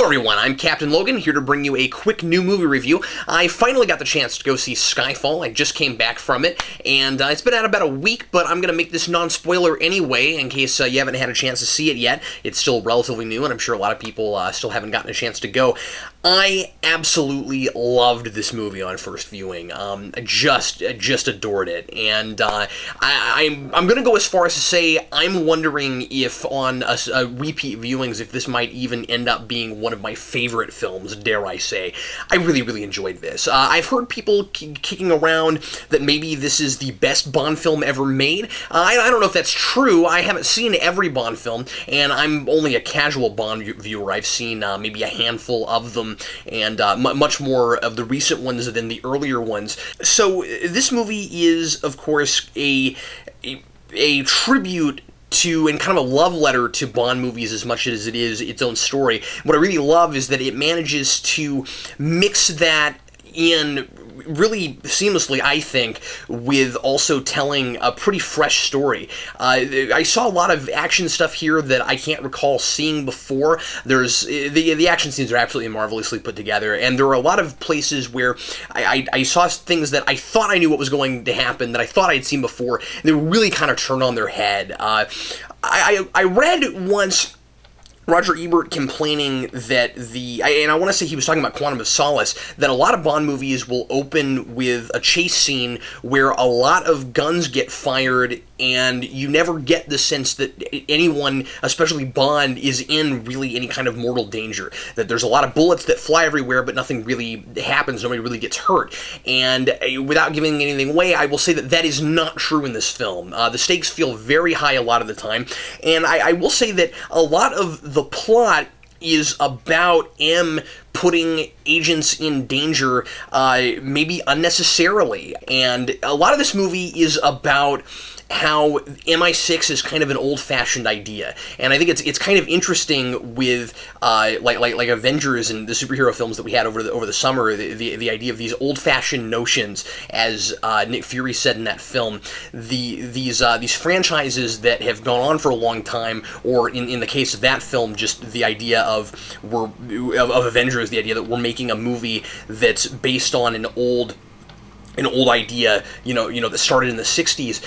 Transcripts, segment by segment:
everyone, I'm Captain Logan, here to bring you a quick new movie review. I finally got the chance to go see Skyfall. I just came back from it, and it's been out about a week, but I'm going to make this non-spoiler anyway, in case you haven't had a chance to see it yet. It's still relatively new, and I'm sure a lot of people still haven't gotten a chance to go. I absolutely loved this movie on first viewing. Just adored it, and I'm going to go as far as to say I'm wondering if on repeat viewings, if this might even end up being one of my favorite films, dare I say. I really enjoyed this. I've heard people kicking around that maybe this is the best Bond film ever made. I don't know if that's true. I haven't seen every Bond film, and I'm only a casual Bond viewer. I've seen maybe a handful of them, and much more of the recent ones than the earlier ones. So this movie is, of course, a tribute to, and kind of a love letter to Bond movies as much as it is its own story. What I really love is that it manages to mix that in really seamlessly, I think, with also telling a pretty fresh story. I saw a lot of action stuff here that I can't recall seeing before. There's the action scenes are absolutely marvelously put together, and there are a lot of places where I saw things that I thought I knew what was going to happen, that I thought I had seen before, and they were really kind of turned on their head. I read once Roger Ebert complaining that and I want to say he was talking about Quantum of Solace, that a lot of Bond movies will open with a chase scene where a lot of guns get fired and you never get the sense that anyone, especially Bond, is in really any kind of mortal danger. That there's a lot of bullets that fly everywhere, but nothing really happens, nobody really gets hurt. And without giving anything away, I will say that that is not true in this film. The stakes feel very high a lot of the time, and I will say that a lot of the plot is about M putting agents in danger, maybe unnecessarily. And a lot of this movie is about how MI6 is kind of an old-fashioned idea, and I think it's kind of interesting with like Avengers and the superhero films that we had over the summer. The idea of these old-fashioned notions, as Nick Fury said in that film, these franchises that have gone on for a long time, or in the case of that film, just the idea of Avengers, the idea that we're making a movie that's based on an old idea, you know, that started in the 60s.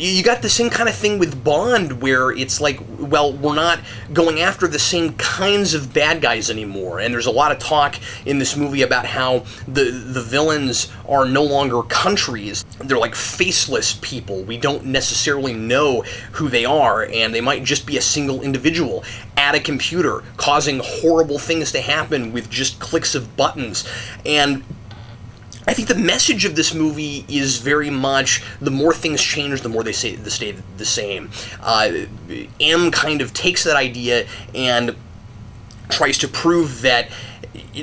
You got the same kind of thing with Bond, where it's like, well, we're not going after the same kinds of bad guys anymore. And there's a lot of talk in this movie about how the villains are no longer countries. They're like faceless people. We don't necessarily know who they are, and they might just be a single individual at a computer, causing horrible things to happen with just clicks of buttons. And I think the message of this movie is very much, the more things change, the more they stay the same. M kind of takes that idea and tries to prove that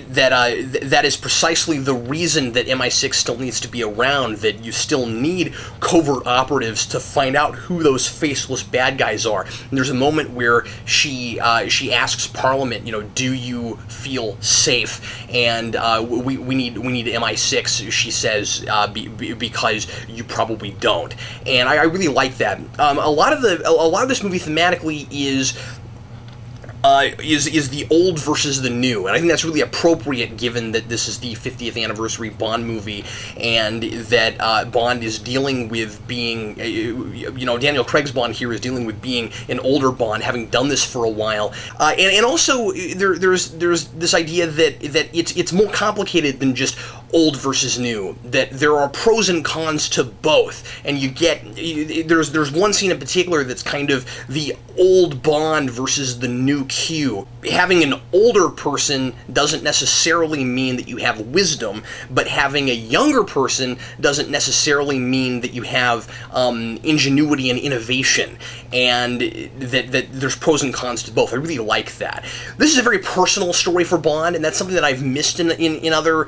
that is precisely the reason that MI6 still needs to be around, that you still need covert operatives to find out who those faceless bad guys are. And there's a moment where she asks Parliament, do you feel safe? And we need MI6, she says, because you probably don't. And I really like that. A lot of this movie thematically is the old versus the new, and I think that's really appropriate given that this is the 50th anniversary Bond movie, and that Bond is dealing with being, Daniel Craig's Bond here is dealing with being an older Bond, having done this for a while, and also there's this idea that it's more complicated than just old versus new, that there are pros and cons to both, and there's one scene in particular that's kind of the old Bond versus the new Q. Having an older person doesn't necessarily mean that you have wisdom, but having a younger person doesn't necessarily mean that you have ingenuity and innovation, and that there's pros and cons to both. I really like that. This is a very personal story for Bond, and that's something that I've missed in other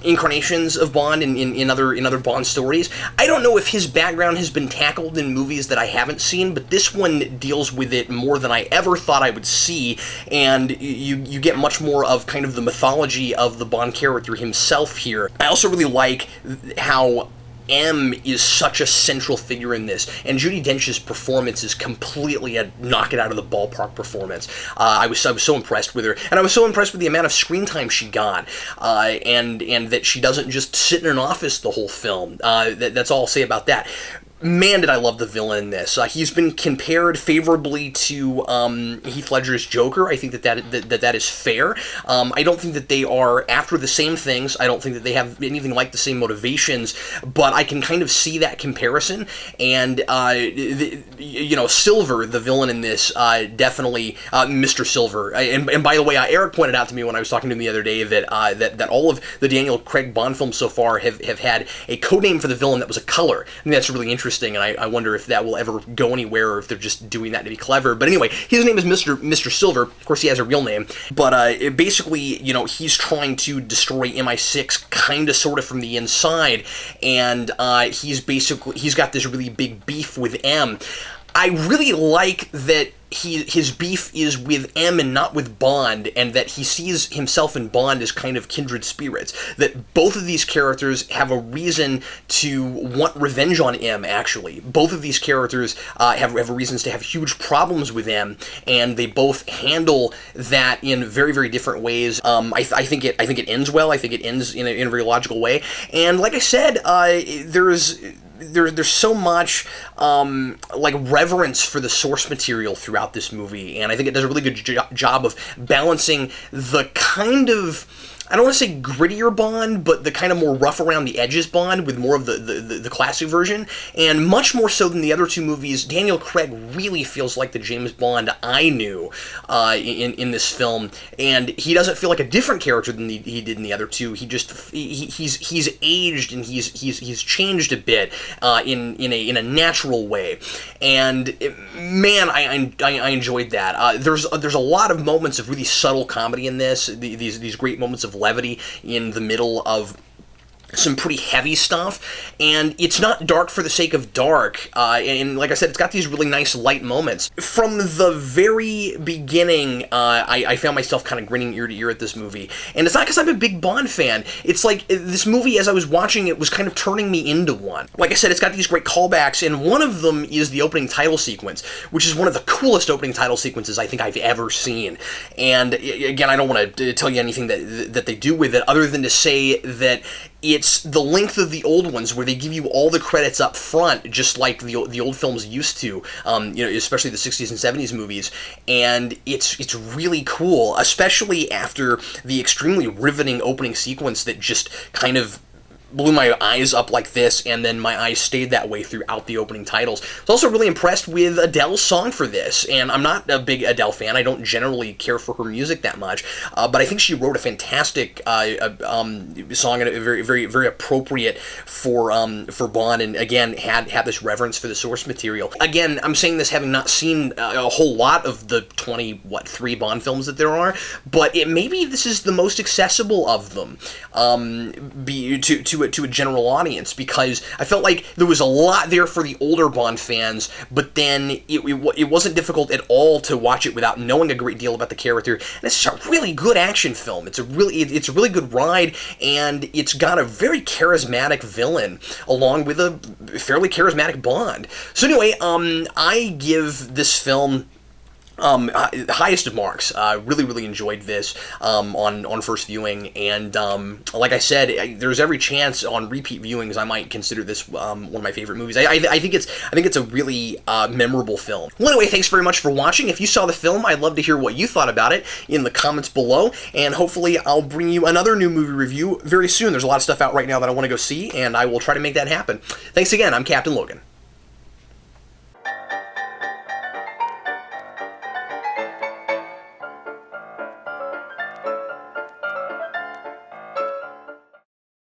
incarnations of Bond, in other Bond stories. I don't know if his background has been tackled in movies that I haven't seen, but this one deals with it more than I ever thought I would see, and you get much more of kind of the mythology of the Bond character himself here. I also really like how M is such a central figure in this, and Judi Dench's performance is completely a knock it out of the ballpark performance. I was so impressed with her, and I was so impressed with the amount of screen time she got, and that she doesn't just sit in an office the whole film. That's all I'll say about that. Man, did I love the villain in this. He's been compared favorably to Heath Ledger's Joker. I think that is fair. I don't think that they are after the same things. I don't think that they have anything like the same motivations, but I can kind of see that comparison. And, Silver, the villain in this, definitely Mr. Silver. And by the way, Eric pointed out to me when I was talking to him the other day that all of the Daniel Craig Bond films so far have had a codename for the villain that was a color. I think that's really interesting. And I wonder if that will ever go anywhere, or if they're just doing that to be clever. But anyway, his name is Mr. Silver. Of course, he has a real name. But basically, he's trying to destroy MI6 kind of sort of from the inside. And he's got this really big beef with M. I really like that his beef is with M and not with Bond, and that he sees himself and Bond as kind of kindred spirits. That both of these characters have a reason to want revenge on M, actually. Both of these characters have reasons to have huge problems with M, and they both handle that in very, very different ways. I think it ends well. I think it ends in a very logical way. And like I said, there's so much reverence for the source material throughout this movie, and I think it does a really good job of balancing the kind of, I don't want to say grittier Bond, but the kind of more rough around the edges Bond with more of the classic version. And much more so than the other two movies, Daniel Craig really feels like the James Bond I knew in this film. And he doesn't feel like a different character than he did in the other two. He's aged, and he's changed a bit in a natural way. And man, I enjoyed that. There's a lot of moments of really subtle comedy in this. These great moments of levity in the middle of some pretty heavy stuff, and it's not dark for the sake of dark, and like I said, it's got these really nice light moments. From the very beginning, I found myself kind of grinning ear to ear at this movie, and it's not because I'm a big Bond fan. It's like, this movie, as I was watching it, was kind of turning me into one. Like I said, it's got these great callbacks, and one of them is the opening title sequence, which is one of the coolest opening title sequences I think I've ever seen. And again, I don't want to tell you anything that they do with it, other than to say that it's the length of the old ones, where they give you all the credits up front, just like the old films used to, especially the 60s and 70s movies, and it's really cool, especially after the extremely riveting opening sequence that just kind of blew my eyes up like this, and then my eyes stayed that way throughout the opening titles. I was also really impressed with Adele's song for this, and I'm not a big Adele fan. I don't generally care for her music that much, but I think she wrote a fantastic song, and very, very, very appropriate for Bond, and again, had this reverence for the source material. Again, I'm saying this having not seen a whole lot of the 3 Bond films that there are, but maybe this is the most accessible of them, to a general audience, because I felt like there was a lot there for the older Bond fans, but then it wasn't difficult at all to watch it without knowing a great deal about the character. And it's a really good action film. It's a really good ride, and it's got a very charismatic villain along with a fairly charismatic Bond. So anyway, I give this film highest of marks. Really, really enjoyed this on first viewing, and like I said, there's every chance on repeat viewings I might consider this one of my favorite movies. I think it's a really memorable film. Well, anyway, thanks very much for watching. If you saw the film, I'd love to hear what you thought about it in the comments below, and hopefully I'll bring you another new movie review very soon. There's a lot of stuff out right now that I want to go see, and I will try to make that happen. Thanks again. I'm Captain Logan.